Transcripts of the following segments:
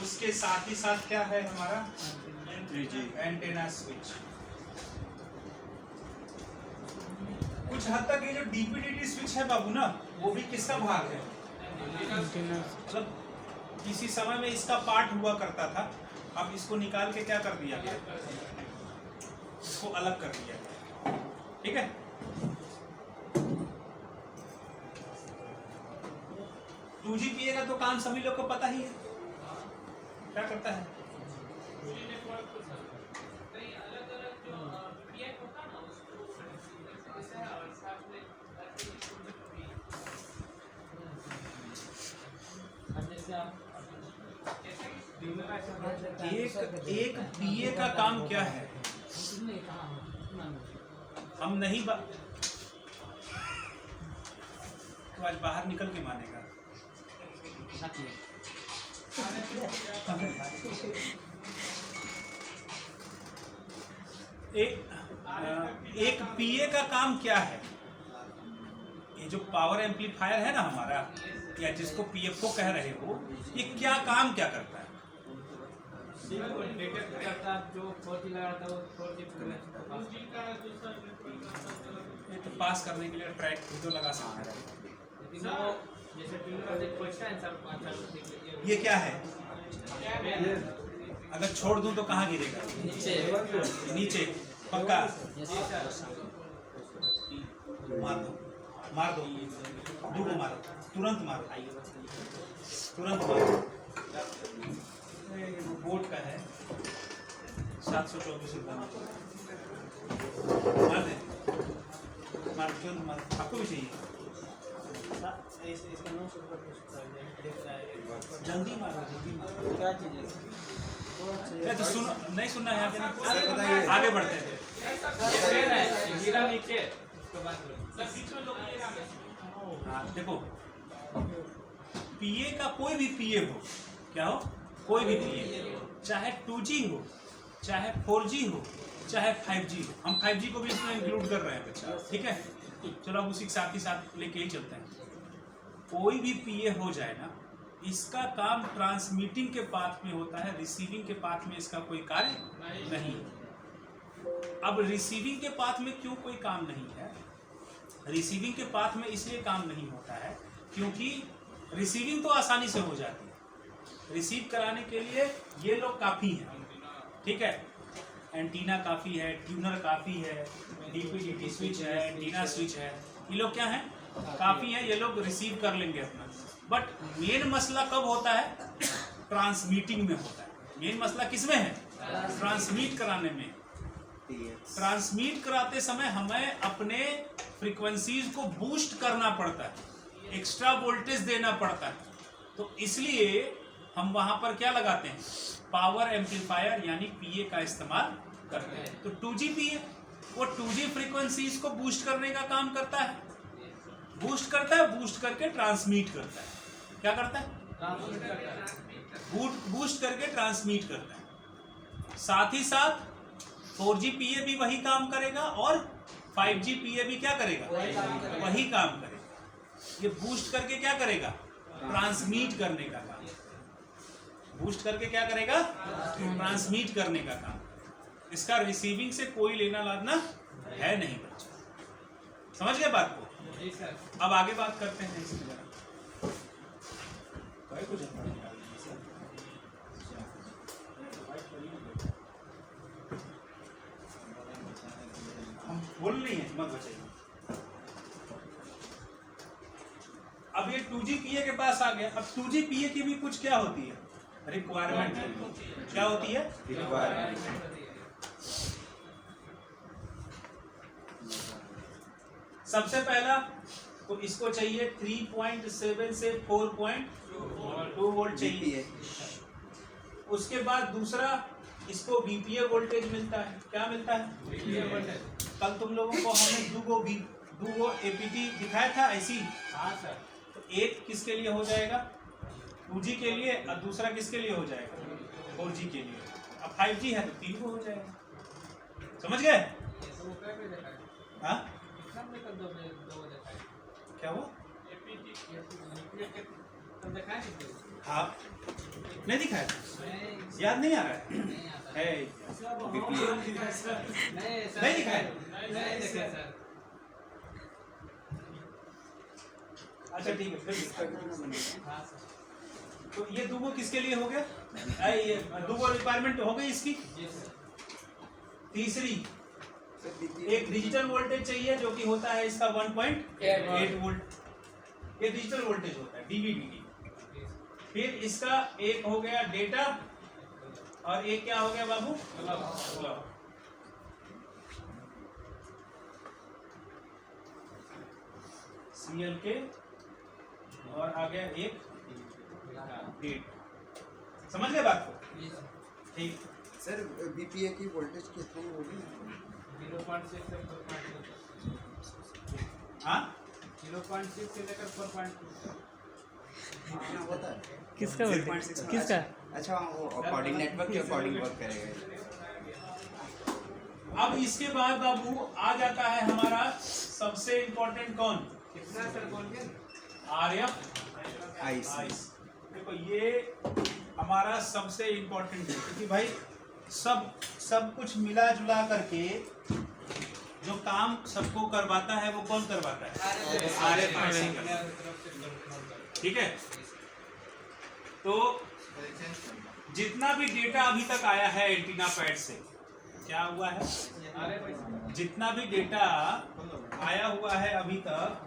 उसके साथ ही साथ क्या है हमारा एंटेना स्विच। कुछ हद तक ये जो डीपीडीटी स्विच है बाबू ना, वो भी किसका भाग है? मतलब किसी समय में इसका पार्ट हुआ करता था, अब इसको निकाल के क्या कर दिया गया, इसको अलग कर दिया गया। ठीक है, टू जी पी ए का तो काम सभी लोग को पता ही है, क्या करता है। एक पीए का काम क्या है, हम नहीं तो आज बाहर निकल के मानेगा। एक पीए का काम क्या है, ये जो पावर एम्पलीफायर है ना हमारा, या जिसको पीएफओ कह रहे हो, ये क्या काम क्या करता है? ये तो पास करने के लिए ट्रैक तो लगा सकते हैं। ये क्या है, अगर छोड़ दूं तो कहाँ गिरेगा? नीचे पक्का। मार दो दूगो मारो, तुरंत मारो, तुरंत मारो। बोट का है 724 रुपये, मार दे, मार तुरंत मार। आपको भी चाहिए? जल्दी मारो, जल्दी मारो। क्या चीज़ है? तो सुन, नहीं सुनना है यहाँ, आगे बढ़ते हैं। देखो, पीए का कोई भी पीए हो, क्या हो, कोई भी पीए, चाहे 2G हो, चाहे 4G हो, चाहे 5G हो, हम 5G को भी इसमें इंक्लूड कर रहे हैं बच्चा। ठीक है, चलो अब उसी के साथ ही साथ लेके ही चलते हैं। कोई भी पीए हो जाए ना, इसका काम ट्रांसमिटिंग के पाथ में होता है, रिसीविंग के पाथ में इसका कोई कार्य नहीं। अब रिसीविंग के पाथ में क्यों कोई काम नहीं है? रिसीविंग के पाथ में इसलिए काम नहीं होता है क्योंकि रिसीविंग तो आसानी से हो जाती है, रिसीव कराने के लिए ये लोग काफ़ी हैं। ठीक है, एंटीना काफ़ी है, ट्यूनर काफ़ी है, डीपीडीटी स्विच है, एंटीना स्विच है, ये लोग क्या हैं, काफ़ी हैं, ये लोग रिसीव कर लेंगे अपना। बट मेन मसला कब होता है? ट्रांसमीटिंग में होता है। मेन मसला किस में है? ट्रांसमिट कराने में। ट्रांसमिट कराते समय हमें अपने फ्रीक्वेंसीज को बूस्ट करना पड़ता है, एक्स्ट्रा वोल्टेज देना पड़ता है। तो इसलिए हम वहां पर क्या लगाते हैं? पावर एम्पलीफायर यानी पीए का इस्तेमाल करते हैं। तो 2G पीए वो 2G फ्रीक्वेंसीज को बूस्ट करने का काम करता है, बूस्ट करता है, बूस्ट करके ट्रांसमिट करता है। क्या करता है? बूस्ट करके ट्रांसमिट करता है। साथ ही साथ 4G पीए भी वही काम करेगा और 5G पीए भी क्या करेगा? वही काम करेगा। ये बूस्ट करके क्या करेगा? ट्रांसमिट करने का काम। बूस्ट करके क्या करेगा? ट्रांसमिट करने का काम। इसका रिसीविंग से कोई लेना लाना है नहीं बच्चा। समझ गए बात को? अब आगे बात करते हैं इसकी जरा। हम बोल रही हैं, मत बचाइए। अब ये 2G पीए के पास आ गया। अब 2G पीए की भी कुछ क्या होती है? रिक्वायरमेंट। क्या होती है? रिक्वायरमेंट। सबसे पहला तो इसको चाहिए 3.7 से 4.2 वोल्ट चाहिए। उसके बाद दूसरा, इसको बीपीए वोल्टेज मिलता है। क्या मिलता है? BPA voltage. कल तुम लोगों को हमने दो एपीटी दिखाया था ऐसी। हाँ सर। तो एक किसके लिए हो जाएगा? 2G के लिए, और दूसरा किसके लिए हो जाएगा? 4G के लिए। अब 5G है तो 3 को हो जाएगा। समझ गए? हाँ, क्या हुआ? हाँ नहीं दिखाया, याद नहीं आ रहा है नहीं दिखाया। अच्छा ठीक है, फिर तो ये दो किसके लिए हो गया, ये दो रिक्वायरमेंट हो गई इसकी। तीसरी, एक डिजिटल वोल्टेज चाहिए जो कि होता है इसका 1.8 वोल्ट, ये डिजिटल वोल्टेज होता है डीवीडीटी। फिर इसका एक हो गया डेटा और एक क्या हो गया बाबू, सीएल के, और आ गया एक डेट। समझ गए बात को? ठीक सर बीपीए की वोल्टेज कितनी होगी? 0.6 से 4.2। हाँ 0.6 से लेकर 4.2 कितना होता है? किसका वोल्टेज? किसका? अच्छा वो अकॉर्डिंग नेटवर्क के अकॉर्डिंग वर्क करेगा। अब इसके बाद बाबू आ जाता है हमारा सबसे इम्पोर्टेंट कौन, कितना सर बोल के? RF IC. देखो ये हमारा सबसे इम्पोर्टेंट है, क्योंकि भाई सब कुछ मिला जुला करके जो काम सबको करवाता है वो कौन करवाता है, आरएफआईसी। ठीक है, तो जितना भी डेटा अभी तक आया है एंटीना पैड से, क्या हुआ है, जितना भी डेटा आया हुआ है अभी तक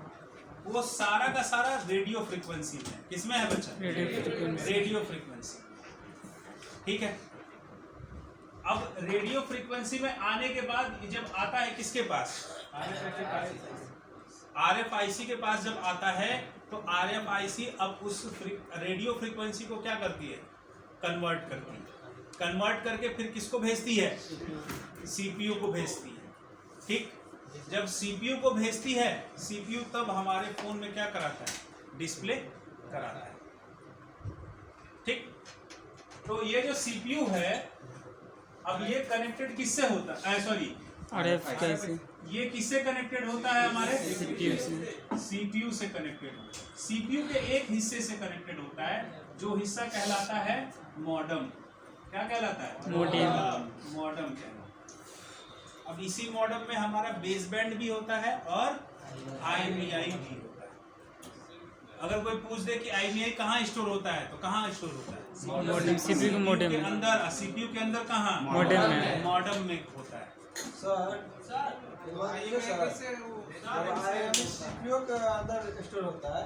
वो सारा का सारा रेडियो फ्रीक्वेंसी में। किसमें है बच्चा? Radio frequency. ठीक है, अब रेडियो फ्रीक्वेंसी में आने के बाद जब आता है किसके पास, आरएफआईसी के पास जब आता है तो आरएफआईसी अब उस रेडियो फ्रीक्वेंसी को क्या करती है, कन्वर्ट करती है। कन्वर्ट करके फिर किसको भेजती है, सीपीयू को भेजती है। ठीक, जब सीपीयू को भेजती है, सीपीयू तब हमारे फोन में क्या कराता है, डिस्प्ले कराता है। ठीक, तो ये जो सीपीयू है अब ये कनेक्टेड किससे होता है, सॉरी आरएफआईसी, ये किससे कनेक्टेड होता है, हमारे सीपीयू से। सीपीयू से कनेक्टेड होता है। सीपीयू के एक हिस्से से कनेक्टेड होता है, जो हिस्सा कहलाता है मॉडम। क्या कहलाता है, मॉडेम। मॉडम कहलाता है। अब इसी मॉडम में हमारा बेस बैंड भी होता है और आईएमईआई भी होता है। अगर कोई पूछ दे कि आईएमईआई कहाँ स्टोर होता है, तो कहाँ स्टोर होता है, मॉडेम, सीपीयू के मॉडेम के में। अंदर। सीपीयू के अंदर कहाँ, मॉडेम में। मॉडम में होता है। सीपीयू के अंदर स्टोर होता है,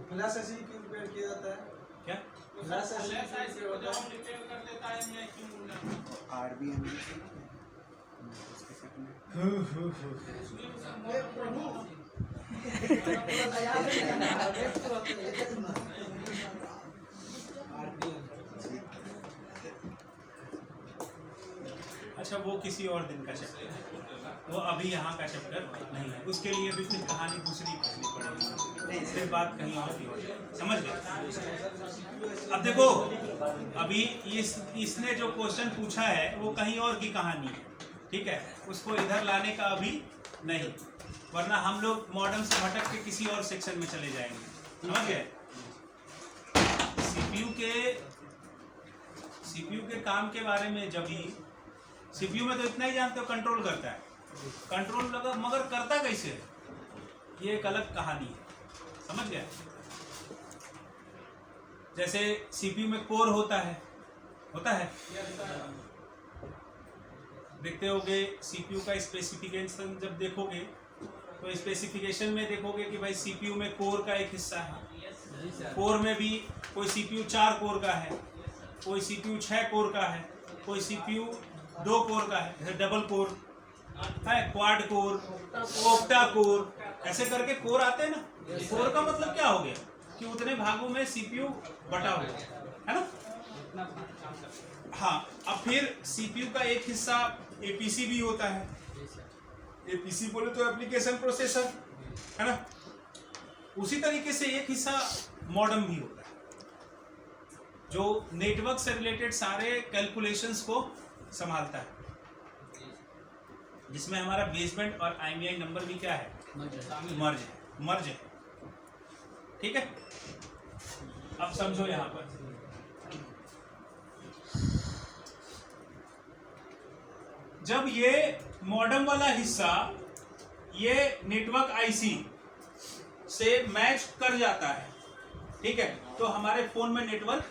फ्लैश ऐसे ही प्रिपेयर किया जाता है। क्या फ्लैश ऐसे ही होता है। आरबीएम अच्छा, वो किसी और दिन का चैप्टर है, वो अभी यहाँ का चैप्टर नहीं है। उसके लिए भी फिर कहानी दूसरी पढ़नी पड़ेगी, फिर बात कहीं और की हो जाएगी। समझ गए? अब देखो, अभी इसने जो क्वेश्चन पूछा है वो कहीं और की कहानी है। ठीक है, उसको इधर लाने का अभी नहीं, वरना हम लोग मॉडर्न से भटक के किसी और सेक्शन में चले जाएंगे। समझ गए? सीपीयू के काम के बारे में जब ही, सीपीयू में तो इतना ही जानते हो, कंट्रोल करता है। कंट्रोल मगर करता कैसे, ये एक अलग कहानी है। समझ गया? जैसे सीपीयू में कोर होता है देखते होगे सीपीयू का स्पेसिफिकेशन। जब देखोगे तो स्पेसिफिकेशन में देखोगे कि भाई सीपीयू में कोर का एक हिस्सा है। कोर में भी कोई सीपीयू 4 कोर का है, कोई सीपीयू 6 कोर का है, कोई सीपीयू 2 कोर का है, जैसे डबल कोर है, क्वाड कोर, ओक्टा कोर, ऐसे करके कोर आते हैं ना। कोर का मतलब क्या हो गया कि उतने भागों में सीपीयू बटा हुआ है ना। हाँ, अब फिर सीपीयू का एक हिस्सा एपीसी भी होता है। एपीसी बोले तो एप्लीकेशन प्रोसेसर है ना। उसी तरीके से एक हिस्सा मॉडम भी होता है, जो नेटवर्क से रिलेटेड सारे कैलकुलेशंस को संभालता है, जिसमें हमारा बेसबैंड और आईएमईआई नंबर भी क्या है, मर्ज है। ठीक है, अब समझो यहाँ पर जब ये मॉडेम वाला हिस्सा ये नेटवर्क आईसी से मैच कर जाता है, ठीक है, तो हमारे फोन में नेटवर्क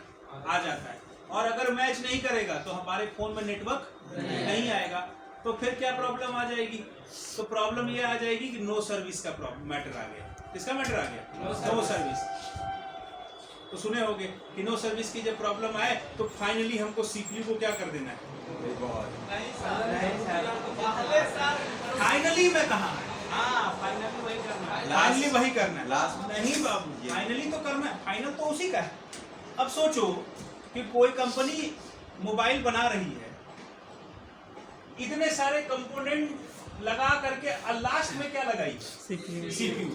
आ जाता है। और अगर मैच नहीं करेगा तो हमारे फोन में नेटवर्क नहीं आएगा। तो फिर क्या प्रॉब्लम आ जाएगी? तो प्रॉब्लम ये आ जाएगी कि नो सर्विस का मैटर आ गया। किसका मैटर आ गया? No service. तो सुने होंगे कि नो सर्विस की जब प्रॉब्लम आए तो फाइनली हमको सीपीयू को क्या कर देना है? फाइनली मैं कहा फाइनली वही करना है। फाइनली वही करना है। Last- नहीं बाबू, फाइनली तो करना है, फाइनल तो उसी का है। अब सोचो कि कोई कंपनी मोबाइल बना रही है, इतने सारे कंपोनेंट लगा करके लास्ट में क्या लगाई? सीपीयू।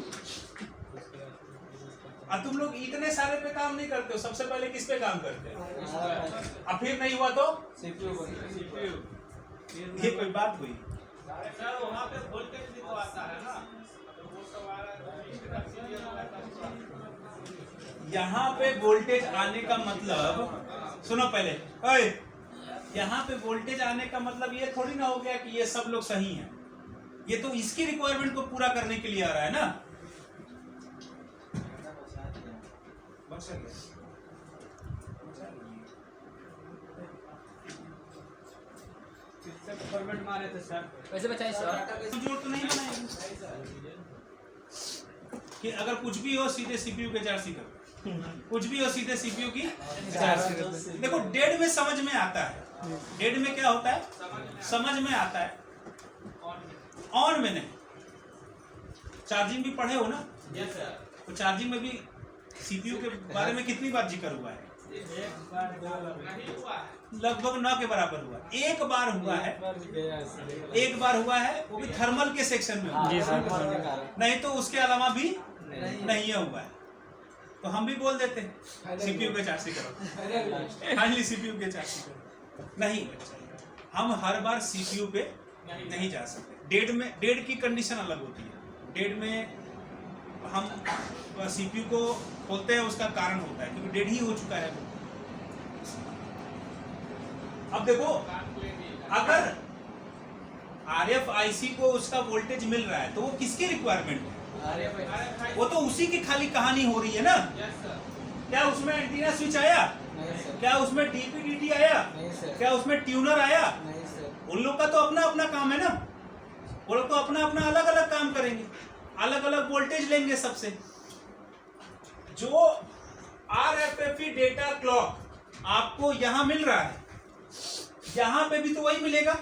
अब तुम लोग इतने सारे पे काम नहीं करते हो, सबसे पहले किस पे काम करते हो? अब फिर नहीं हुआ तो सीपीयू। ये कोई बात हुई? सर वहाँ पे वोल्टेज भी तो आता है ना, तो वो सब आ रहा है। यहाँ पे वोल्टेज आने का मतलब, सुनो पहले, ओए, यहाँ पे वोल्टेज आने का मतलब ये थोड़ी ना हो गया कि ये सब लोग सही हैं। ये तो इसकी रिक्वायरमेंट को पूरा करने के लिए आ रहा है ना। फॉर्मेट मारे थे सर। वैसे बचाइए सर। जोड़ तो नहीं बनाएंगे कि अगर कुछ भी हो सीधे सीपीयू के 4C करो, कुछ भी हो सीधे सीपीयू की 4C करो। देखो डेड में समझ में आता है, डेड में क्या होता है? समझ में आता है, ऑन में नहीं। चार्जिंग भी पढ़े हो ना? Yes sir. तो चार्जिंग में भी सीपीयू के बारे में कितनी बार जिक्र हुआ है? एक बार दो नहीं हुआ है। लगभग 9 के बराबर हुआ। एक बार हुआ है, एक बार हुआ है, वो भी थर्मल के सेक्शन में हुआ। जी सर। नहीं तो उसके अलावा भी नहीं हुआ है। तो हम भी बोल देते हैं सीपीयू के 4C करो, फाइनली सीपीयू के 4C करो। नहीं बच्चा, हम हर बार सीपीयू पे नहीं जा सकते। डेड में, डेड की कंडीशन अलग होती है। डेड में हम सीपीयू को खोलते हैं, उसका कारण होता है क्योंकि डेड ही हो चुका है वो। अब देखो, अगर RFIC को उसका वोल्टेज मिल रहा है तो वो किसकी रिक्वायरमेंट है? वो तो उसी की खाली कहानी हो रही है ना। क्या उसमें एंटीना स्विच आया? क्या उसमें DP/DT आया? क्या उसमें ट्यूनर आया? उन लोग का तो अपना अपना काम है ना। वो लोग तो अपना अपना अलग अलग काम करेंगे, अलग अलग वोल्टेज लेंगे सबसे। जो RFFE डेटा क्लॉक आपको यहां मिल रहा है, यहां पे भी तो वही मिलेगा,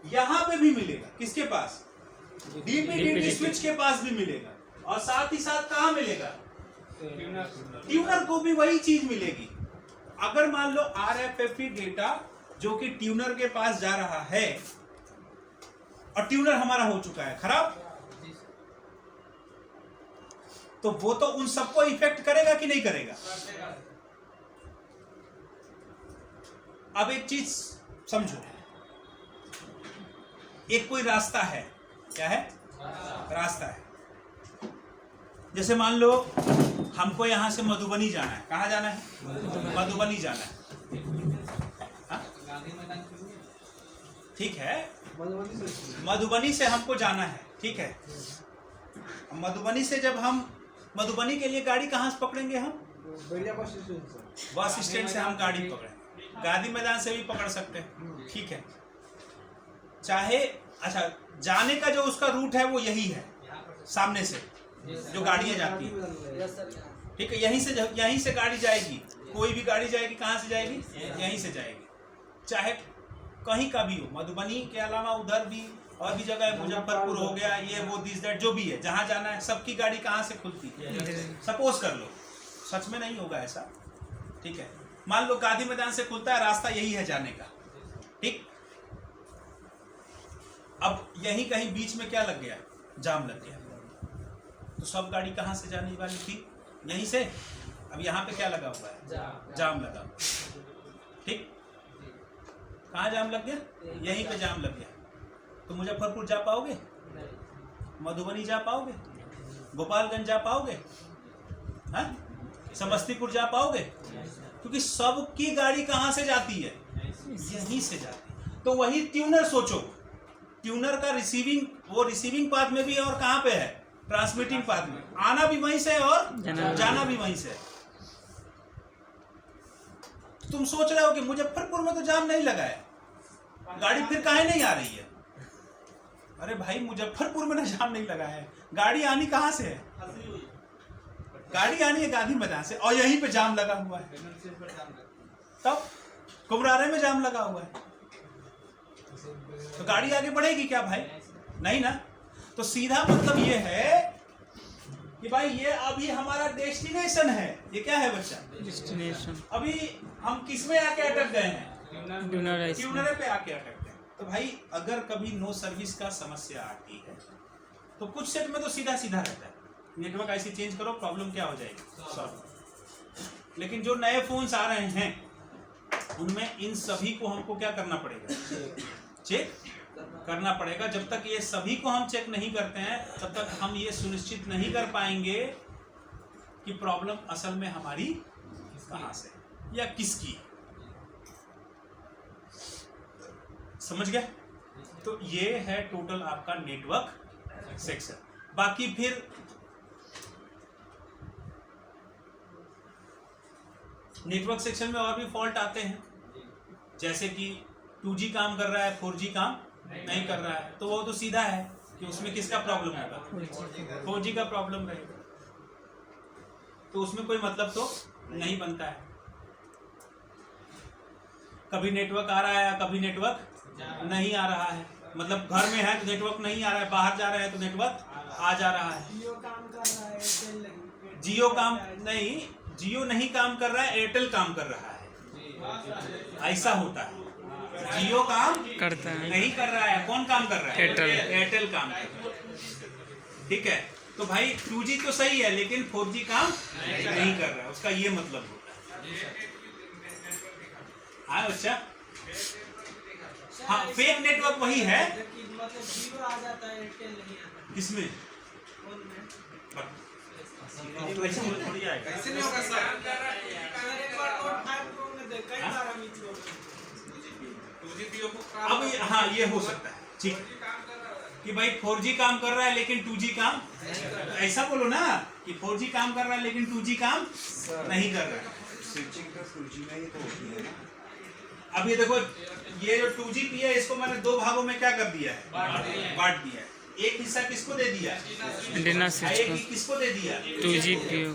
यहां पे भी मिलेगा। किसके पास? DP/DT स्विच के पास भी मिलेगा। और साथ ही साथ कहां मिलेगा? ट्यूनर को भी वही चीज मिलेगी। अगर मान लो RFFE डेटा जो कि ट्यूनर के पास जा रहा है और ट्यूनर हमारा हो चुका है खराब, तो वो तो उन सबको इफेक्ट करेगा कि नहीं करेगा? अब एक चीज समझो, एक कोई रास्ता है। क्या है? रास्ता है। जैसे मान लो हमको यहां से मधुबनी जाना है। कहां जाना है? मधुबनी जाना है। हाँ? ठीक है, मधुबनी से हमको जाना है, ठीक है। मधुबनी से जब हम मधुबनी के लिए गाड़ी कहाँ से पकड़ेंगे? हम बस स्टैंड से हम गाड़ी पकड़ेंगे, गांधी मैदान से भी पकड़ सकते हैं, ठीक है। चाहे अच्छा, जाने का जो उसका रूट है वो यही है, सामने से जो गाड़ियां जाती हैं, ठीक है। यहीं से गाड़ी जाएगी, कोई भी गाड़ी जाएगी, कहाँ से जाएगी? यहीं से जाएगी। चाहे कहीं का भी हो, मधुबनी के अलावा उधर भी और भी जगह, मुजफ्फरपुर हो गया, ये वो दिस दैट जो भी है, जहाँ जाना है सबकी गाड़ी कहाँ से खुलती है? सपोज कर लो, सच में नहीं होगा ऐसा, ठीक है। मान लो गांधी मैदान से खुलता है, रास्ता यही है जाने का, ठीक। अब यहीं कहीं बीच में क्या लग गया? जाम लग गया। तो सब गाड़ी कहाँ से जाने वाली थी? यहीं से। अब यहाँ पे क्या लगा हुआ है? जाम लगा, ठीक। कहाँ जाम लग गया? यहीं पे जाम लग गया। तो मुजफ्फरपुर जा पाओगे? मधुबनी जा पाओगे? गोपालगंज जा पाओगे? हाँ? समस्तीपुर जा पाओगे? क्योंकि सबकी गाड़ी कहाँ से जाती है? यहीं से जाती है। तो वही ट्यूनर सोचो, ट्यूनर का रिसीविंग, वो रिसीविंग पाथ में भी है और कहाँ पे है, ट्रांसमिटिंग पाथ में। आना भी वहीं से और जाना भी वहीं से। तुम सोच रहे हो कि मुजफ्फरपुर में तो जाम नहीं लगा है, गाड़ी फिर काहे नहीं आ रही है? अरे भाई मुजफ्फरपुर में ना जाम नहीं लगा है, गाड़ी आनी कहाँ से है? गाड़ी आनी है गांधी मैदान से, और यहीं पे जाम लगा हुआ है। तब कुमरारे में जाम लगा हुआ है, तो गाड़ी आगे बढ़ेगी क्या भाई? नहीं ना। तो सीधा मतलब ये है कि भाई ये अभी हमारा डेस्टिनेशन है। ये क्या है बच्चा? डेस्टिनेशन। अभी हम किस में आके अटक गए हैं? ट्यूनर ट्यूनर पे आके अटक गए। तो भाई अगर कभी नो सर्विस का समस्या आती है तो कुछ सेट में तो सीधा सीधा रहता है, नेटवर्क ऐसे चेंज करो, प्रॉब्लम क्या हो जाएगी, सॉल्व। लेकिन जो नए फोन्स आ रहे हैं उनमें इन सभी को हमको क्या करना पड़ेगा? चेक करना पड़ेगा। जब तक ये सभी को हम चेक नहीं करते हैं तब तक हम ये सुनिश्चित नहीं कर पाएंगे कि प्रॉब्लम असल में हमारी कहाँ से या किसकी। समझ गए? तो ये है टोटल आपका नेटवर्क सेक्शन। बाकी फिर नेटवर्क सेक्शन में और भी फॉल्ट आते हैं, जैसे कि 2G काम कर रहा है 4G काम नहीं कर रहा है, तो वो तो सीधा है कि उसमें किसका प्रॉब्लम होगा, 4G का प्रॉब्लम रहेगा, तो उसमें कोई मतलब तो नहीं बनता है। कभी नेटवर्क आ रहा है, कभी नेटवर्क नहीं आ रहा है, मतलब घर में है तो नेटवर्क नहीं आ रहा है, बाहर जा रहे हैं तो नेटवर्क आ जा रहा है। जियो काम कर रहा है, एयरटेल नहीं। जियो काम नहीं, जियो नहीं काम कर रहा है, एयरटेल काम कर रहा है, ऐसा होता है। जियो काम करता है, नहीं कर रहा है, कौन काम कर रहा है? एयरटेल। एयरटेल काम कर रहा है। ठीक है, तो भाई 2G तो सही है लेकिन 4G काम नहीं कर रहा है, उसका ये मतलब होता है। हाँ बच्चा, हाँ फेक नेटवर्क वही है। मतलब जियो आ जाता है, एयरटेल नहीं आता। किसमें? फोन में। कैसे नहीं होगा सर? सर एक बार नोट 5 प्रो में दे, कई बार हम इस लोग 2G पीओ को अब हाँ ये हो सकता है, ठीक कि भाई 4G काम कर रहा है लेकिन 2G काम, ऐसा बोलो ना कि 4G काम कर रहा है लेकिन 2G काम नहीं कर रहा है। स्विचिंग तो 2G में ही तो होती है ना। अब ये देखो, ये जो 2G है इसको मैंने दो भागों में क्या कर दिया है, बांट दिया है। एक हिस्सा किसको दे दिया, एंटीना स्विच एक को, किसको दे दिया, 2G PO।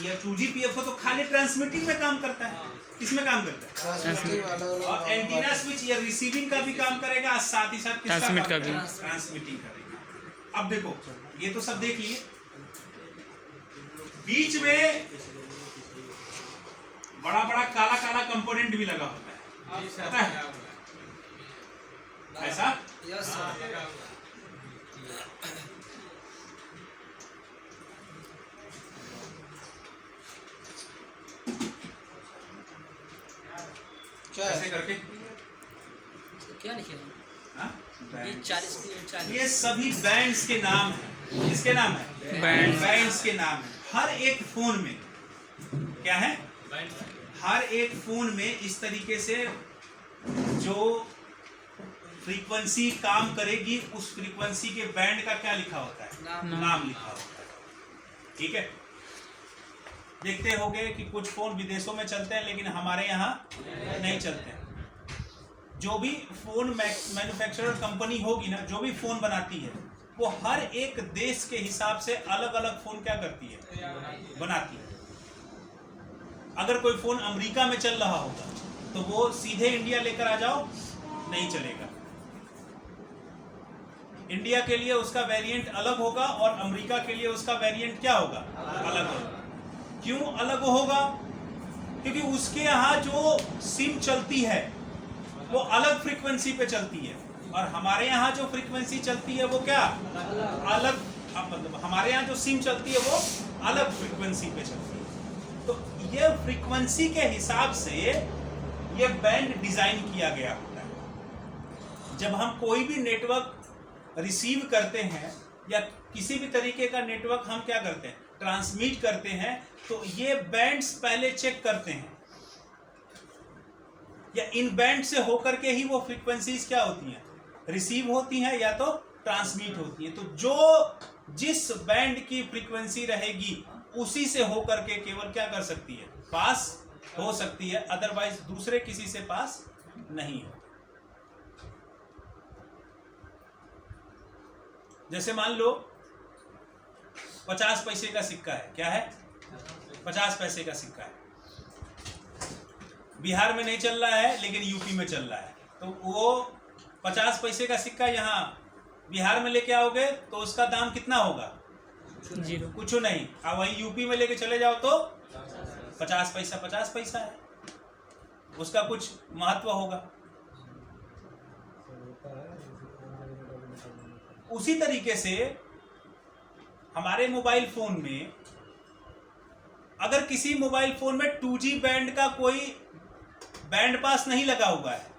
ये 2G PF तो खाली ट्रांसमिटिंग में काम करता है, किसमें काम करता है? और एंटीना स्विच ये रिसीविंग का भी काम करेगा, साथ ही साथ ट्रांसमिट का भी, ट्रांसमिटिंग करेगा। अब देखो ये तो सब देख लिए, बीच में बड़ा बड़ा काला काला कंपोनेंट भी लगा होता है, पता है ऐसा? ऐसे करके क्या लिखे हाँ? ये 40 ये सभी बैंड्स के नाम हैं। किसके नाम है? बैंड्स के नाम है। हर एक फोन में क्या है, हर एक फोन में इस तरीके से जो फ्रीक्वेंसी काम करेगी उस फ्रीक्वेंसी के बैंड का क्या लिखा होता है, नाम लिखा होता है। ठीक है, देखते होंगे कि कुछ फोन विदेशों में चलते हैं लेकिन हमारे यहाँ नहीं चलते हैं। जो भी फोन मैन्युफैक्चरर कंपनी होगी ना, जो भी फोन बनाती है, वो हर एक देश के हिसाब से अलग अलग फोन क्या करती है, बनाती है। अगर कोई फोन अमेरिका में चल रहा होगा तो वो सीधे इंडिया लेकर आ जाओ, नहीं चलेगा। इंडिया के लिए उसका वेरिएंट अलग होगा और अमेरिका के लिए उसका वेरिएंट क्या होगा, अलग होगा। क्यों अलग होगा? क्योंकि उसके यहाँ जो सिम चलती है वो अलग फ्रीक्वेंसी पे चलती है और हमारे यहाँ जो फ्रीक्वेंसी चलती है वो क्या अलग, मतलब हमारे यहाँ जो सिम चलती है वो अलग फ्रीक्वेंसी पे चलती है। तो ये फ्रीक्वेंसी के हिसाब से ये बैंड डिजाइन किया गया होता है। जब हम कोई भी नेटवर्क रिसीव करते हैं या किसी भी तरीके का नेटवर्क हम क्या करते हैं, ट्रांसमिट करते हैं, तो ये बैंड्स पहले चेक करते हैं या इन बैंड से होकर के ही वो फ्रीक्वेंसीज क्या होती हैं, रिसीव होती हैं या तो ट्रांसमिट होती हैं। तो जो जिस बैंड की फ्रीक्वेंसी रहेगी उसी से होकर के केवल क्या कर सकती है, पास हो सकती है, अदरवाइज दूसरे किसी से पास नहीं हो। जैसे मान लो 50 पैसे का सिक्का है, क्या है, 50 पैसे का सिक्का है, बिहार में नहीं चल रहा है लेकिन यूपी में चल रहा है, तो वो 50 पैसे का सिक्का यहाँ बिहार में लेके आओगे तो उसका दाम कितना होगा, 0। कुछ नहीं। अब वही यूपी में लेके चले जाओ तो 50 पैसा है, उसका कुछ महत्व होगा। उसी तरीके से हमारे मोबाइल फोन में अगर किसी मोबाइल फोन में 2G बैंड का कोई बैंड पास नहीं लगा हुआ है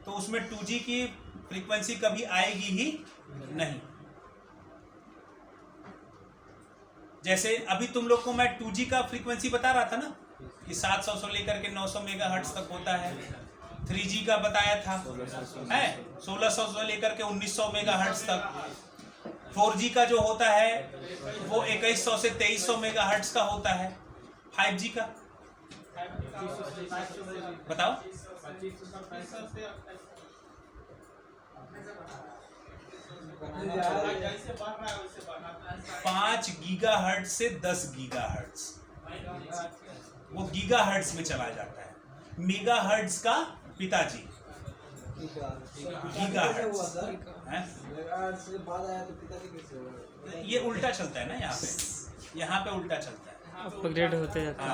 तो उसमें 2G की फ्रीक्वेंसी कभी आएगी ही नहीं। जैसे अभी तुम लोग को मैं 2G का फ्रीक्वेंसी बता रहा था ना कि 700 से लेकर के 900 मेगाहर्ट्ज तक होता है, 3G का बताया था है 1600 से लेकर के 1900 मेगाहर्ट्ज तक, 4G का जो होता है वो 2100 से 2300 मेगाहर्ट्ज का होता है, 5G का बताओ, 5 गीगाहर्ट्ज से 10 गीगाहर्ट्ज, वो गीगाहर्ट्ज में चला जाता है। मेगाहर्ट्ज का पिताजी गीगाहर्ट्ज है, ये उल्टा चलता है ना, यहाँ पे उल्टा चलता है, अपग्रेड होते जाता है।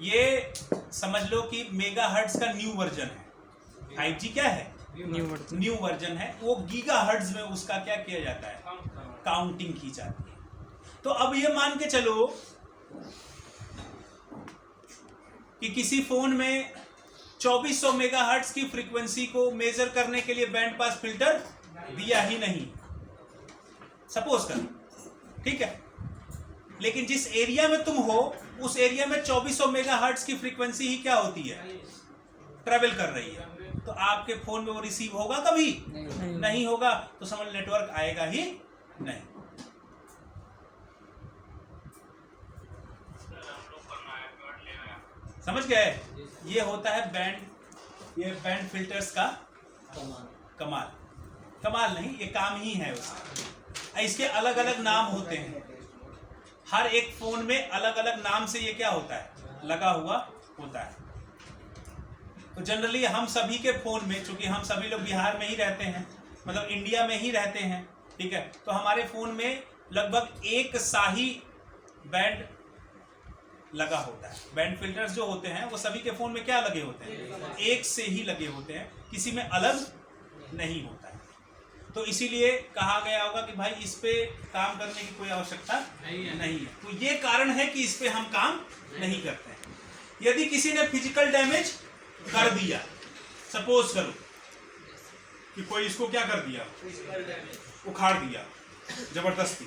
ये समझ लो कि मेगाहर्ट्ज का न्यू वर्जन है, 5G क्या है, न्यू वर्जन है, वो गीगाहर्ट्ज में उसका क्या किया जाता है, काउंटिंग की जाती है। तो अब ये मान के चलो कि किसी फोन में 2400 मेगाहर्ट्ज की फ्रीक्वेंसी को मेजर करने के लिए बैंड पास फिल्टर दिया ही नहीं, सपोज कर, ठीक है, लेकिन जिस एरिया में तुम हो उस एरिया में 2400 मेगाहर्ट्ज की फ्रीक्वेंसी ही क्या होती है, ट्रेवल कर रही है, तो आपके फोन में वो रिसीव होगा कभी नहीं होगा, तो समझ नेटवर्क आएगा ही नहीं। समझ गए, ये होता है बैंड, ये बैंड फिल्टर्स का कमाल नहीं, ये काम ही है उसका। इसके अलग अलग नाम होते हैं, हर एक फोन में अलग अलग नाम से ये क्या होता है, लगा हुआ होता है। तो जनरली हम सभी के फोन में, चूंकि हम सभी लोग बिहार में ही रहते हैं, मतलब इंडिया में ही रहते हैं, ठीक है, तो हमारे फोन में लगभग एक शाही बैंड लगा होता है। बैंड फिल्टर्स जो होते हैं वो सभी के फोन में क्या लगे होते हैं, एक से ही लगे होते हैं, किसी में अलग नहीं होता है। तो इसीलिए कहा गया होगा कि भाई इस पे काम करने की कोई आवश्यकता नहीं है। तो ये कारण है कि इस पे हम काम नहीं करते हैं। यदि किसी ने फिजिकल डैमेज कर दिया, सपोज करो कि कोई इसको क्या कर दिया, उखाड़ दिया जबरदस्ती,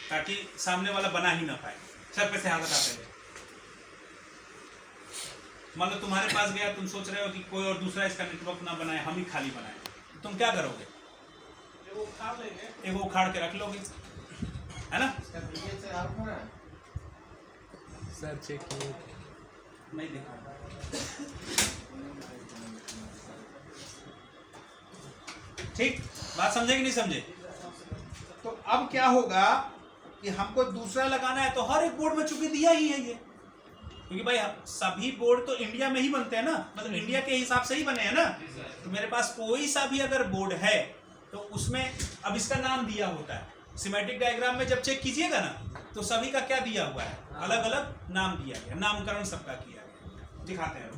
ताकि सामने वाला बना ही ना पाए, सर पे से हाथ हटाते हैं। मान लो तुम्हारे पास गया, तुम सोच रहे हो कि कोई और दूसरा इसका नेटवर्क ना बनाए, हम ही खाली बनाए, तुम क्या करोगे, एगो उखाड़ के रख लोगे, है ना। सर चेक नहीं देखा, ठीक बात समझे कि नहीं समझे। तो अब क्या होगा कि हमको दूसरा लगाना है, तो हर एक बोर्ड में चूंकि दिया ही है ये, क्योंकि भाई सभी बोर्ड तो इंडिया में ही बनते हैं ना, मतलब इंडिया के हिसाब से ही बने हैं ना। तो मेरे पास कोई सा भी अगर बोर्ड है तो उसमें अब इसका नाम दिया होता है। सिमेट्रिक डायग्राम में जब चेक कीजिएगा ना, तो सभी का क्या दिया हुआ है, अलग अलग नाम दिया गया, नामकरण सबका किया गया। दिखाते हैं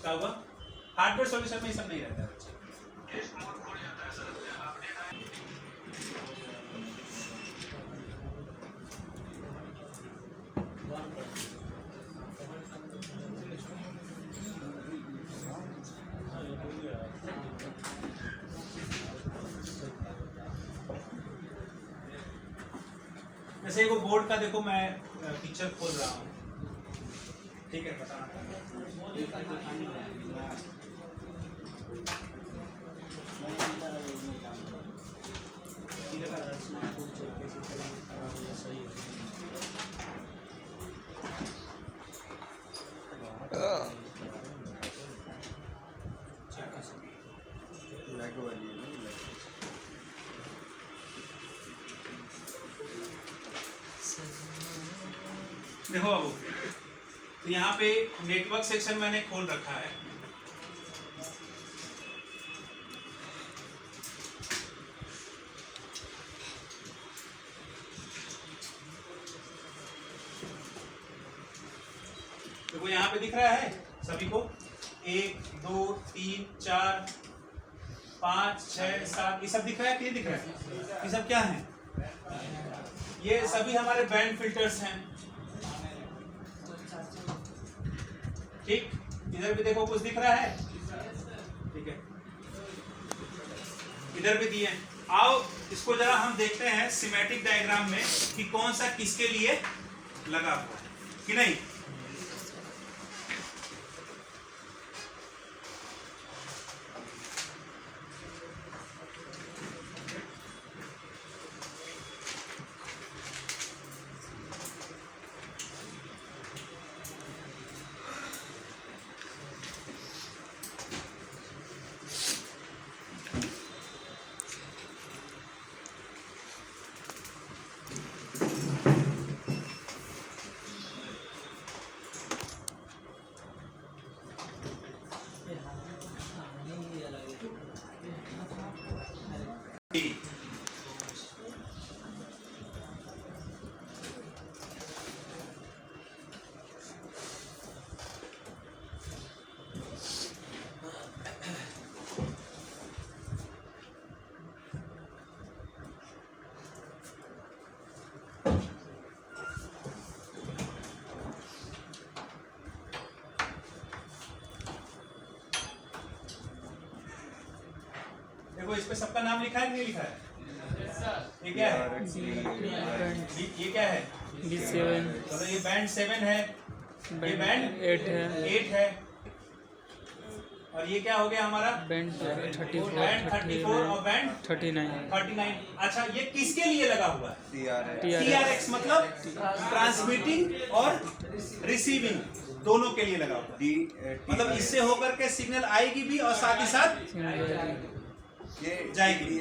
क्या हुआ, हार्डवेयर सॉल्यूशन में ये सब नहीं रहता है बच्चे। जैसे एगो बोर्ड का देखो मैं पिक्चर खोल रहा हूँ, ठीक है, बताना। लैग वाली है ना, देखो अब तो यहाँ पे नेटवर्क सेक्शन मैंने खोल रखा है। देखो यहाँ पे दिख रहा है सभी को, 1 2 3 4 5 6 7, ये सब दिख रहा है कि नहीं दिख रहा है? ये सब क्या है? ये सभी हमारे बैंड फिल्टर्स हैं, ठीक। इधर भी देखो कुछ दिख रहा है, ठीक है, इधर भी दिए हैं। आओ इसको जरा हम देखते हैं सिमेटिक डायग्राम में कि कौन सा किसके लिए लगा हुआ है कि नहीं। देखो इस पे सबका नाम लिखा है कि नहीं लिखा है? ये क्या है? ये क्या है? B7, तो ये बैंड 7 है, ये बैंड 8 है, 8 है, और ये क्या हो गया हमारा? बैंड 34, बैंड 34 और बैंड 39, 39। अच्छा, ये किसके लिए लगा हुआ है? TRX, TRX मतलब ट्रांसमिटिंग और रिसीविंग दोनों के लिए लगा हुआ है। मतलब इससे होकर के सिग्नल आएगी भी और साथ ही साथ जाएगी।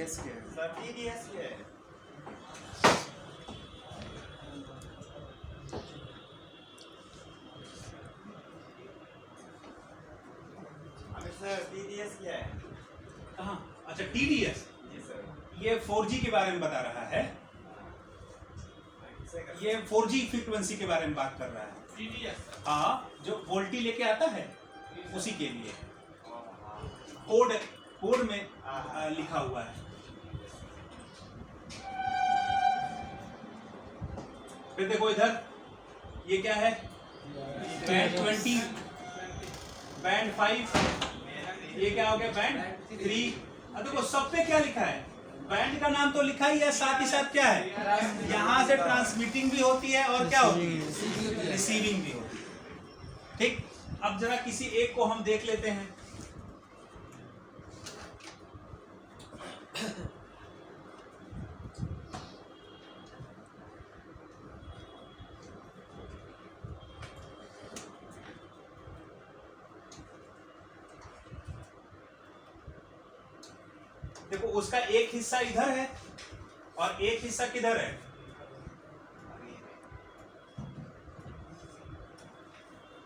कहाँ? अच्छा, TDS ये 4G के बारे में बता रहा है, ये 4G फ्रीक्वेंसी के बारे में बात कर रहा है। हाँ, जो वोल्टी लेके आता है उसी के लिए कोड में लिखा हुआ है। फिर देखो इधर ये क्या है? बैंड 20, बैंड 5, ये क्या हो गया? बैंड 3। अब देखो सब पे क्या लिखा है? बैंड का नाम तो लिखा ही है, साथ ही साथ क्या है? यहाँ से ट्रांसमिटिंग भी होती है और क्या होती है? रिसीविंग भी होती है, ठीक। अब जरा किसी एक को हम देख लेते हैं। देखो उसका एक हिस्सा इधर है और एक हिस्सा किधर है?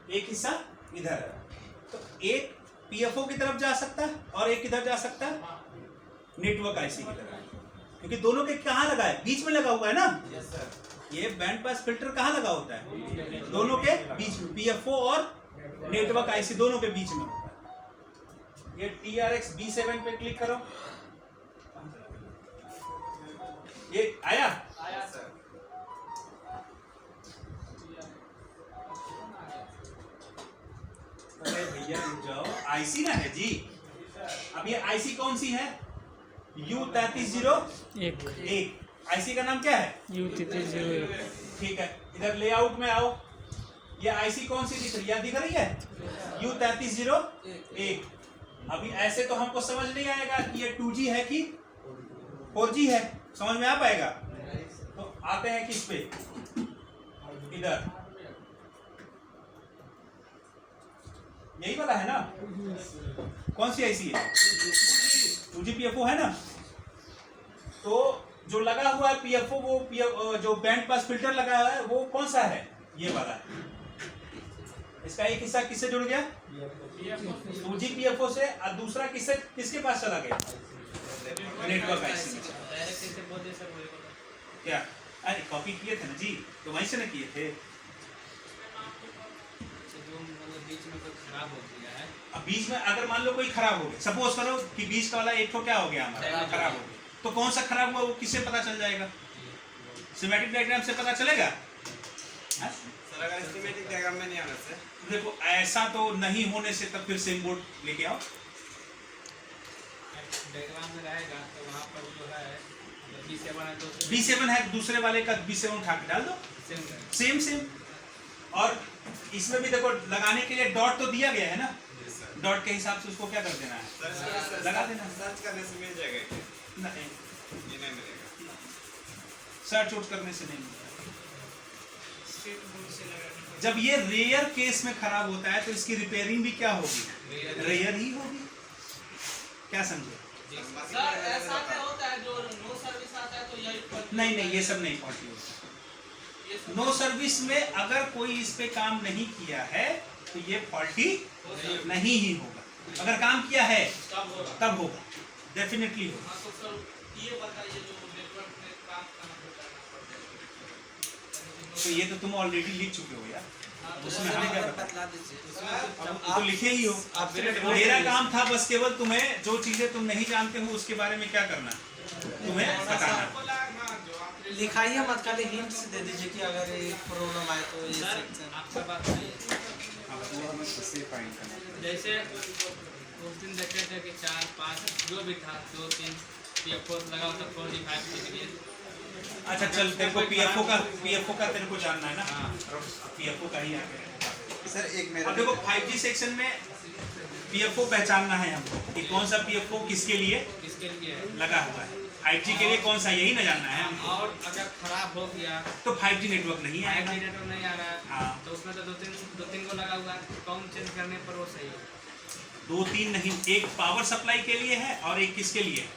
एक हिस्सा इधर है। तो एक पीएफओ की तरफ जा सकता है और एक किधर जा सकता है? नेटवर्क आईसी की तरफ, क्योंकि दोनों के कहाँ लगा है? बीच में लगा हुआ है ना। ये बैंड पास फिल्टर कहाँ लगा होता है? दोनों के बीच में, पीएफओ और नेटवर्क आईसी दोनों के बीच में होता है। ये TRX B7 पे क्लिक करो, ये आया सर। अरे भैया रुक जाओ, आईसी ना है जी। अब ये आईसी कौन सी है? U3301। आईसी का नाम क्या है? U3301 ठीक है, इधर लेआउट में आओ। ये आईसी कौन सी दिख रही है? दिख रही है U3301। अभी ऐसे तो हमको समझ नहीं आएगा कि ये 2G है कि 4G है, समझ में आ पाएगा? तो आते हैं किस पे, इधर यही वाला है ना? कौन सी आईसी है? 2G PFO है ना? तो जो लगा हुआ है PFO, वो जो बैंड पास फिल्टर लगा हुआ है वो कौन सा है? ये वाला है। इसका एक हिस्सा किससे जुड़ गया? 2G PFO से, और दूसरा किसके पास चला गया? Network IC. क्या? अरे कॉपी किए थे ना जी, तो वहीं से ना किए थे। अब बीच में अगर मान लो कोई खराब हो गया, सपोज करो कि बीच का वाला एक तो क्या हो गया हमारा, खराब हो गया, तो कौन सा खराब हुआ वो किससे पता चल जाएगा? सिमेटिक डायग्राम से पता चलेगा? सर अगर स्कीमेटिक डायग्राम में नहीं आना सर, देखो ऐसा तो नहीं होने से तब फिर सेम बोर्ड लेके आओ। डायग्राम में रहेगा तो वहाँ पर जो है B7 है तो B7 है, दूसरे वाले का B7 उठा के डाल दो, सेम। और इसमें भी देखो लगाने के लिए डॉट तो दिया गया है ना, डॉट के हिसाब से उसको क्या कर देना है, लगा देना। सर्च करने से मिल जाएगा क्या? नहीं, ये नहीं मिलेगा। सर्च आउट करने से नहीं मिलता। जब ये रेयर केस में खराब होता है तो इसकी रिपेयरिंग भी क्या होगी? रेयर ही होगी। क्या समझे? सर ऐसा क्या होता है जो नो सर्विस आता है तो यही नहीं, ये सब नहीं फॉल्टी होता। नो सर्विस में अगर कोई इस पे काम नहीं किया है तो ये फॉल्टी नहीं ही होगा। अगर काम किया है तब होगा, डेफिनेटली होगा। हाँ, तो सर ये बताइए जो नेटवर्क में काम करना होता है। तो ये तो तुम ऑलरेडी लिख चुके हो यार, उसमें हमें क्या पता? बतला दीजिए। अब तो लिखे ही हो। मेरा काम था बस केवल तुम्हें जो चीजें तुम नहीं जानते हो उसके बारे में क्या करना, तुम्हें बताना। लिखाइए मत, खाली हिंट्स दे दीजिए कि अगर ये प्रॉब्लम आए तो ये सर सेक्शन। आपका बात नहीं जैसे उस दिन देखे थे कि 4-5 जो भी था 2-3 PFO लगा होता 4G 5G के लिए। अच्छा चल, तेरे को PFO का तेरे को जानना है ना? PFO का ही आ गया सर एक मेरा अब देखो 5G सेक्शन में PFO पहचानना है हमको कि कौन सा PFO किसके लिए किसके लिए है? लगा हुआ है। 5G के लिए कौन सा, यही ना जानना है हमको। और अगर खराब हो गया तो 5G नेटवर्क नहीं आएगा। 5G नेटवर्क नहीं आ रहा है हाँ। तो उसमें तो 2-3 को लगा हुआ है, कौन चेंज करने पर वो सही हो? 2-3 नहीं, एक पावर सप्लाई के लिए है और एक किसके लिए है?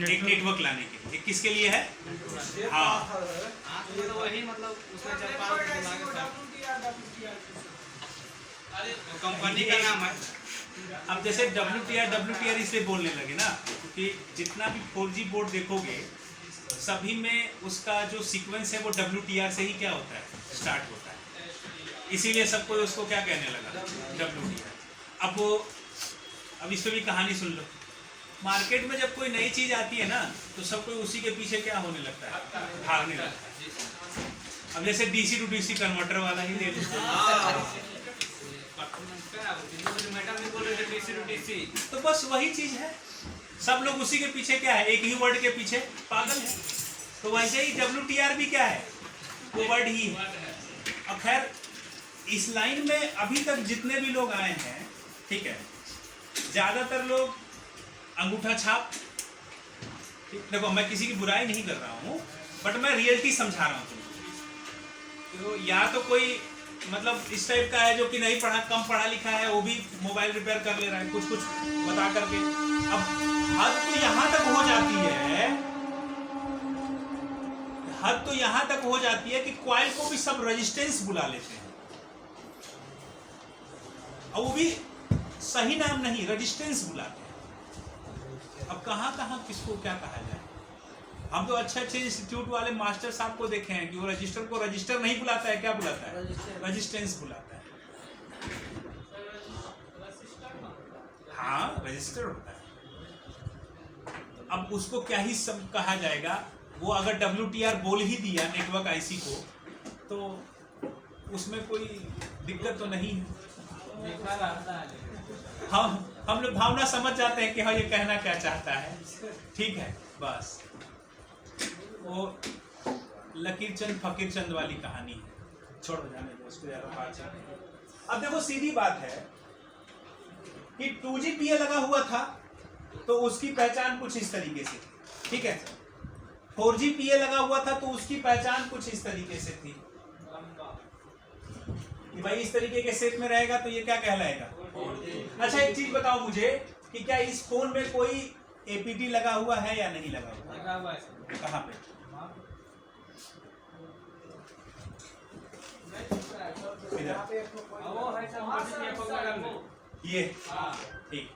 एक नेटवर्क लाने के लिए। एक किसके लिए है? हाँ, हाँ तो वही मतलब उसमें 4-5 कंपनी का नाम है। अब जैसे WTR इसलिए बोलने लगे ना क्योंकि जितना भी 4G बोर्ड देखोगे सभी में उसका जो सीक्वेंस है वो WTR से ही क्या होता है, स्टार्ट होता है। इसीलिए सब कोई उसको क्या कहने लगा, WTR। अब इस पे भी कहानी सुन लो। मार्केट में जब कोई नई चीज आती है ना तो सब कोई उसी के पीछे क्या होने लगता है, भागने लगता है। अब जैसे DC to DC कन्वर्टर वाला ही ले लो, तो बस वही चीज है। सब लोग उसी के पीछे क्या है, एक ही वर्ड के पीछे पागल है। तो वैसे ही WTR भी क्या है, वो वर्ड ही है। अब खैर इस लाइन में अभी तक जितने भी लोग आए हैं, ठीक है, ज्यादातर लोग अंगूठा छाप, देखो मैं किसी की बुराई नहीं कर रहा हूँ बट मैं रियलिटी समझा रहा हूँ तुमको। तो या तो कोई मतलब इस टाइप का है जो कि नहीं पढ़ा, कम पढ़ा लिखा है, वो भी मोबाइल रिपेयर कर ले रहा है कुछ बता करके। अब हद तो यहाँ तक हो जाती है, हद तो यहाँ तक हो जाती है कि कॉइल को भी सब रेजिस्टेंस बुला लेते हैं, और वो भी सही नाम नहीं, रेजिस्टेंस बुलाते हैं। अब कहाँ कहाँ किसको क्या कहा जाए। हम तो अच्छे इंस्टीट्यूट वाले मास्टर साहब को देखे हैं कि वो रजिस्टर को रजिस्टर नहीं बुलाता है, क्या बुलाता है, रेजिस्टेंस बुलाता है। हाँ रजिस्टर होता है। अब उसको क्या ही सब कहा जाएगा। वो अगर WTR बोल ही दिया नेटवर्क आईसी को तो उसमें कोई दिक्कत तो नहीं है। हम लोग भावना समझ जाते हैं कि हाँ ये कहना क्या चाहता है, ठीक है बस। वो लकीर चंद फकीर चंद वाली कहानी है, छोड़ो जाने दो उसको, ज़्यादा बात चल। अब देखो सीधी बात है कि 2GPA लगा हुआ था तो उसकी पहचान कुछ इस तरीके से थी, ठीक है। 4GPA लगा हुआ था तो उसकी पहचान कुछ इस तरीके से थी कि भाई इस तरीके के सेट में रहेगा तो ये क्या कहलाएगा। अच्छा एक चीज बताओ मुझे कि क्या इस फोन में कोई APT लगा हुआ है या नहीं लगा हुआ? लगा हुआ है। कहाँ पे? इधर। वो है सब मशीन ये फोन लगा दो। ये हां ठीक,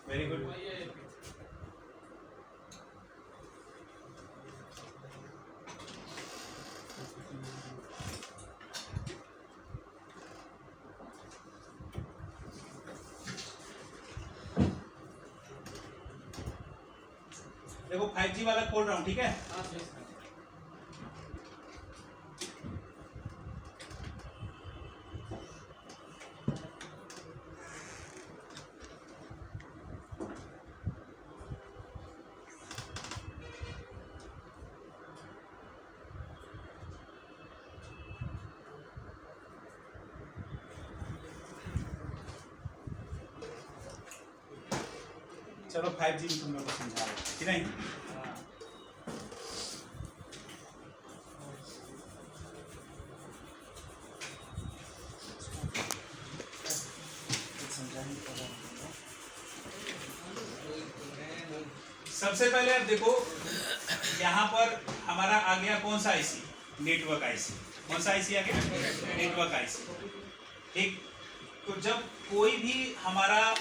वेरी गुड। देखो 5G वाला खोल रहा हूँ, ठीक है। हां ठीक है। चलो 5G भी तुम लोग को समझा रहे कि नहीं। सबसे पहले अब देखो यहाँ पर हमारा आ गया कौन सा आईसी, नेटवर्क आईसी। कौन सा आईसी आ गया? Network IC. ठीक, तो जब कोई भी हमारा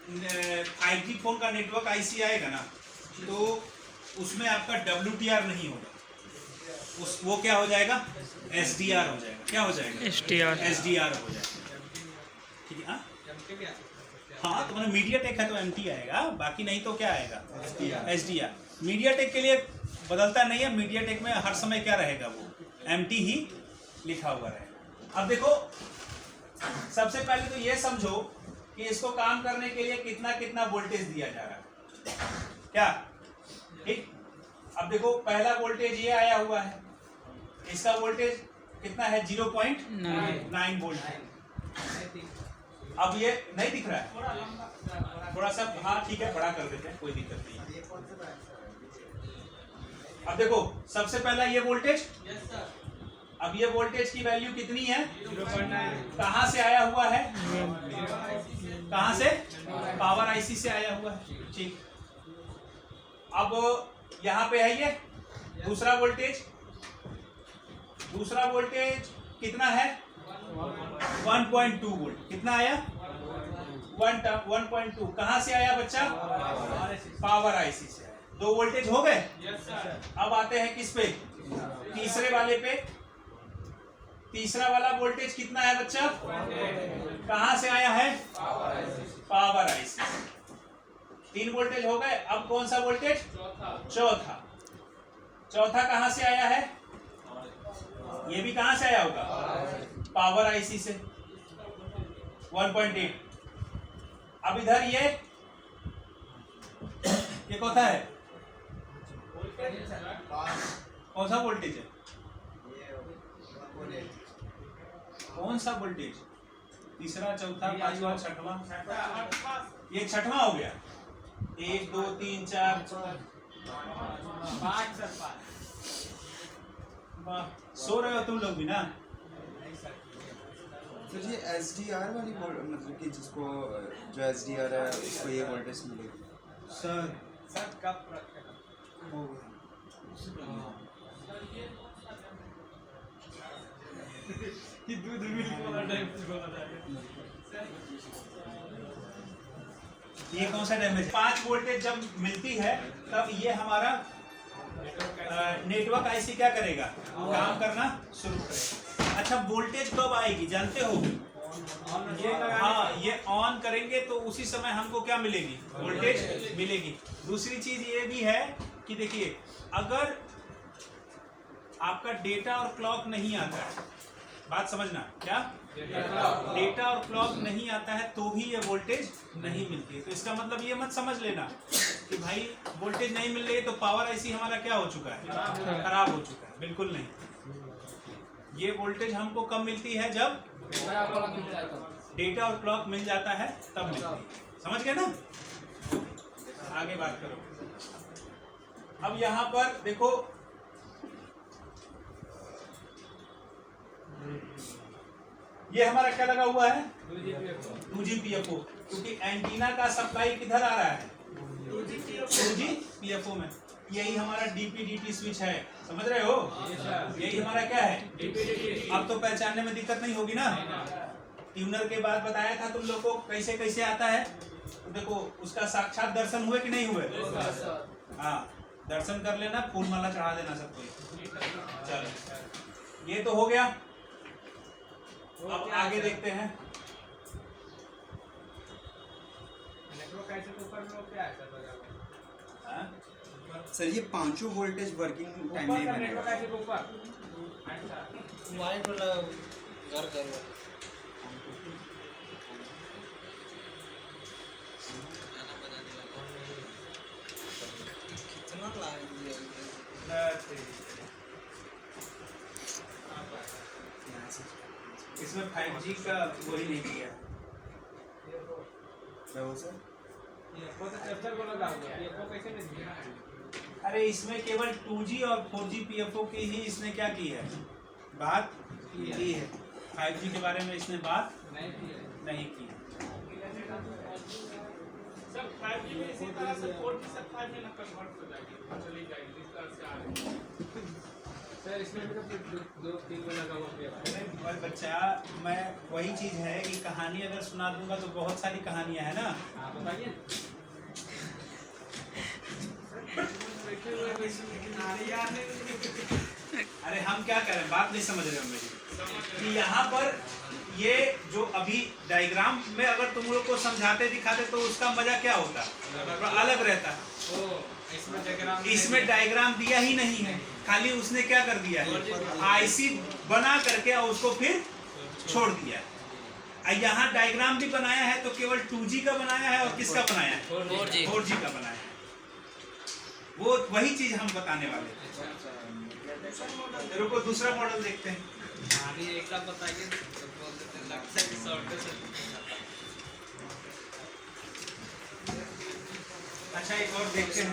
5G फोन का नेटवर्क आईसी आएगा ना तो उसमें आपका WTR नहीं होगा, वो क्या हो जाएगा? SDR हो जाएगा। क्या हो जाएगा? SDR हो जाएगा, ठीक है। हाँ तो मतलब मीडियाटेक है तो MT आएगा, बाकी नहीं तो क्या आएगा? SDR। मीडियाटेक के लिए बदलता नहीं है, मीडियाटेक में हर समय क्या रहेगा? वो MT ही लिखा हुआ रहेगा। अब देखो सबसे पहले तो ये समझो कि इसको काम करने के लिए कितना कितना वोल्टेज दिया जा रहा है, क्या? ठीक, अब देखो पहला वोल्टेज ये आया हुआ है, इसका वोल्टेज कितना है? 0.9 वोल्ट है। अब ये नहीं दिख रहा है, थोड़ा सा, हाँ ठीक है बड़ा कर देते हैं, कोई दिक्कत नहीं है। अब देखो सबसे पहला ये वोल्टेज, अब ये वोल्टेज की वैल्यू कितनी है? 0.9। कहाँ से आया हुआ है? कहाँ से? पावर आईसी से आया हुआ है, ठीक। अब यहाँ पे है ये दूसरा वोल्टेज, दूसरा वोल्टेज कितना है? 1.2 वोल्ट। कितना आया? 1.2। कहाँ से आया बच्चा? पावर आईसी से आया। 2 वोल्टेज हो गए। अब आते हैं किस पे? तीसरे वाले पे। तीसरा वाला वोल्टेज कितना है बच्चा? कहाँ से आया है? Power IC. 3 वोल्टेज हो गए। अब कौन सा वोल्टेज? चौथा। चौथा कहाँ से आया है? ये भी कहाँ से आया होगा? पावर आईसी से। 1.8। अब इधर ये कौन सा है? कौन सा वोल्टेज है? कौन सा वोल्टेज? तीसरा, चौथा, पांचवा, छठवां। ये छठवां हो गया। 1 2 3 4 5 सो रहे हो तुम लोग भी ना? तो ये SDR वाली मतलब कि जिसको जो SDR है उसको ये वोल्टेज मिलेगी सर कब हो गया। दूध मिल्क वाला टाइप वाला ये कौन सा डैमेज? 5 वोल्टेज जब मिलती है तब ये हमारा नेटवर्क आईसी क्या करेगा? काम करना शुरू करेगा। अच्छा वोल्टेज कब आएगी जानते हो? हाँ ये ऑन करेंगे तो उसी समय हमको क्या मिलेगी? वोल्टेज मिलेगी। दूसरी चीज ये भी है कि देखिए अगर आपका डेटा और क्लॉक नहीं आता है, बात समझना, क्या डेटा और क्लॉक नहीं आता है तो भी ये वोल्टेज नहीं मिलती है। तो इसका मतलब ये मत समझ लेना कि भाई वोल्टेज नहीं मिल रही है तो पावर ऐसी हमारा क्या हो चुका है, खराब हो चुका है। बिल्कुल नहीं, ये वोल्टेज हमको कब मिलती है, जब डेटा और क्लॉक मिल जाता है तब मिलती है। समझ गए ना? आगे बात करो। अब यहाँ पर देखो, ये हमारा क्या लगा हुआ है, 2GPFO, क्योंकि एंटीना का सप्लाई किधर आ रहा है, 2GPFO में। यही हमारा DP/DT स्विच है, समझ रहे हो? यही हमारा क्या है, अब तो पहचानने में दिक्कत नहीं होगी ना। ट्यूनर के बाद बताया था तुम लोग को कैसे कैसे आता है, तो देखो उसका साक्षात दर्शन हुए कि नहीं हुए? हाँ, दर्शन कर लेना, फूल माला चढ़ा देना सबको। चलो, ये तो हो गया। अब आगे देखते हैं। हाँ? सर ये पांचों वोल्टेज वर्किंग टाइम नहीं बनेगा। वाइट वाला घर करो कितना इसमें 5G का वही नहीं किया। क्या हो सर? अरे इसमें केवल 2G और 4GPFO की ही इसने क्या की है, बात की है। 5G के बारे में इसने बात नहीं की। सब 5G में इसी तरह से 4G सब 5G में कन्वर्ट हो जाएगी, चली जाएगी इस तरह से आ रही है। सर इसमें भी तो 2-3 में लगा हुआ है। बच्चा, मैं वही चीज है कि कहानी अगर सुना दूंगा तो बहुत सारी कहानियां है ना। आप बताइए। अरे हम क्या करें, बात नहीं समझ रहे हो मेरी, कि यहाँ पर ये जो अभी डायग्राम में अगर तुम लोग को समझाते दिखाते तो उसका मजा क्या होता, अलग रहता। इसमें डायग्राम दिया ही नहीं है, खाली उसने क्या कर दिया है, आईसी बना करके और उसको फिर छोड़ दिया। यहाँ डायग्राम भी बनाया है तो केवल 2G का बनाया है और किसका बनाया है, 4G का बनाया है। वो वही चीज हम बताने वाले थे। रुको दूसरा मॉडल देखते हैं। एक बात बताइए, लगता है कि शॉर्ट से अच्छा, एक और देखते हैं।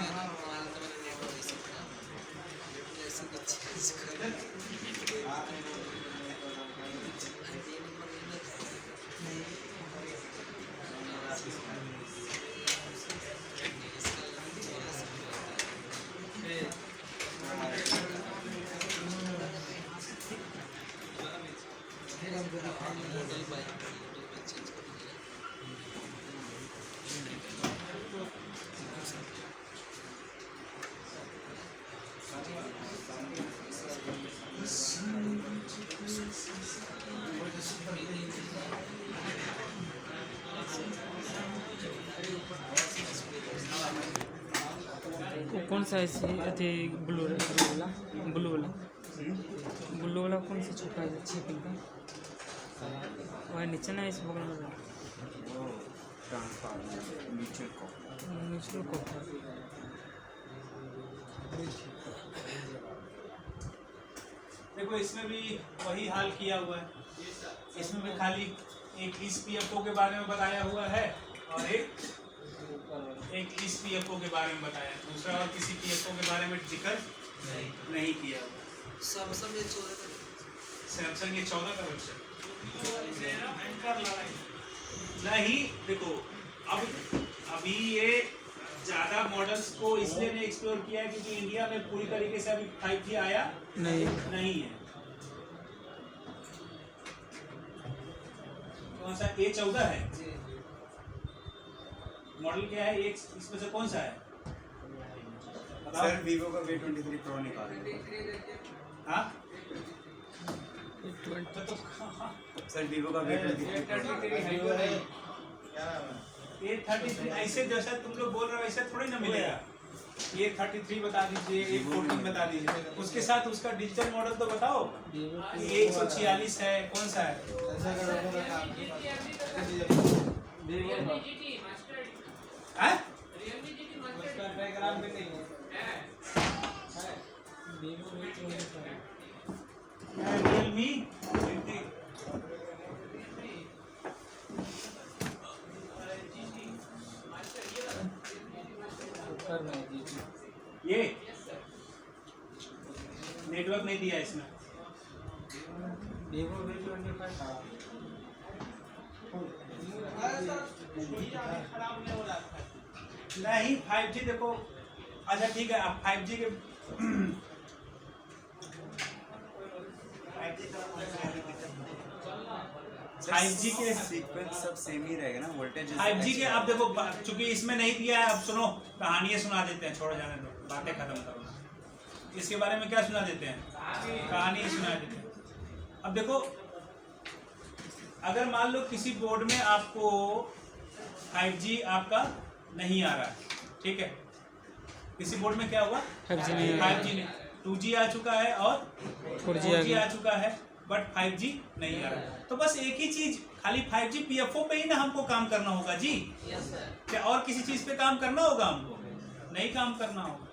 कौन सा ऐसी अथी ब्लू वाला कौन सा छोटा है 6 पिन का, वह नीचे ना इस बगल में वो ट्रांसफार्मर म्यूचुअल को देखो इसमें भी वही हाल किया हुआ है। इसमें भी खाली एक इस PFO के बारे में बताया हुआ है और एक इस PFO के बारे में बताया, दूसरा और किसी PFO के बारे में जिक्र नहीं किया हुआ। सैमसंग ये 14 का वर्षन नहीं। देखो अभी ये ज़्यादा मॉडल्स को इसलिए नहीं एक्सप्लोर किया है क्योंकि इंडिया में पूरी तरीके से अभी 5G आया नहीं है। कौन सा A14 है मॉडल, क्या है एक इसमें से कौन सा है? सर वीवो का V23 Pro निकालेंगे। हाँ सर वीवो का A33 ऐसे जैसा तुम लोग बोल रहे हो ऐसे थोड़ी ना मिलेगा। ये 33 बता दीजिए, एक 14 बता दीजिए, उसके साथ उसका डिजिटल मॉडल तो बताओ। ये 146 है, कौन सा है? डायग्राम में नहीं है रियलमी ऊपर में जी ये नेटवर्क नहीं दिया इसमें। वीवो V25 नहीं 5G देखो, अच्छा ठीक है, आप 5G के 5G के सीक्वेंस सब सेम ही रहेगा ना, वोल्टेज 5G के आप देखो, चूंकि इसमें नहीं दिया है, अब सुनो कहानियां सुना देते हैं, छोड़ो जाने दो, बातें खत्म करो। इसके बारे में क्या सुना देते हैं, कहानी सुना देते हैं। अब देखो, अगर मान लो किसी बोर्ड में आपको 5G आपका नहीं आ रहा है, ठीक है, किसी बोर्ड में क्या हुआ 5G नहीं आ रहा है। 5G नहीं, 2G आ चुका है और 4G आ चुका है, बट 5G नहीं आ रहा है। तो बस एक ही चीज, खाली 5G PFO पे ही ना हमको काम करना होगा जी, क्या और किसी चीज पे काम करना होगा हमको? नहीं काम करना होगा,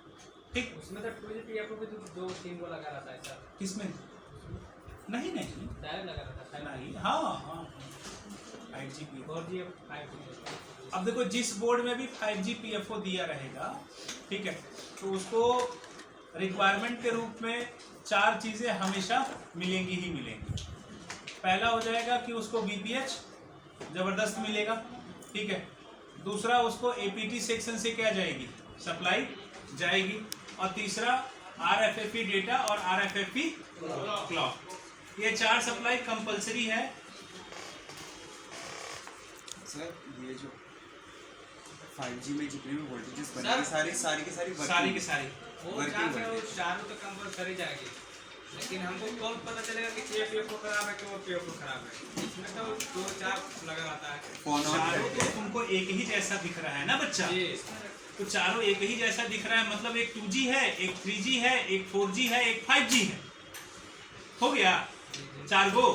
ठीक। उसमें तो 2GPFO पे तो 2-3 को लगा रहता है सर, किसमें? नहीं नहीं डायरेक्ट लगा रहता है नहीं, हाँ हाँ 5G PFO। 4G 5G। अब देखो, जिस बोर्ड में भी 5G PFO दिया रहेगा, ठीक है, तो उसको रिक्वायरमेंट के रूप में 4 चीज़ें हमेशा मिलेंगी ही मिलेंगी। पहला हो जाएगा कि उसको VPH ज़बरदस्त मिलेगा, ठीक है। दूसरा, उसको APT सेक्शन से क्या जाएगी, सप्लाई जाएगी। और तीसरा RFFE डेटा और RFFE क्लॉक, ये 4 सप्लाई कंपलसरी है। सर ये जो 5G में जितने भी वोल्टेजेस बनेंगे सारी सारी की working सारी वो Working चार voltage। चारों तो कंपलसरी जाएगी, लेकिन हमको कौन पता चलेगा कि ये PFO खराब है कि वो PFO खराब है? इसमें तो 2-4 लगा रहता है। फोन ऑन चारों करके तो तुमको एक ही जैसा दिख रहा है ना बच्चा, जी तो चारों एक ही जैसा दिख रहा है, मतलब एक 2G है, एक 3G है, एक 4G है, एक 5G है, हो गया 4 गो।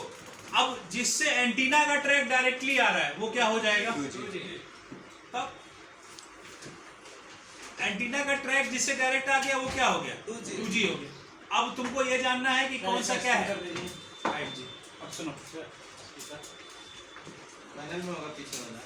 अब जिससे एंटीना का ट्रैक डायरेक्टली आ रहा है वो क्या हो जाएगा, 2G। तब एंटीना का ट्रैक जिससे डायरेक्ट आ गया वो क्या हो गया, 2G हो गया। अब तुमको ये जानना है कि कौन सा क्या है, 5G। अब सुनो, पैनल में होगा पीछे वाला।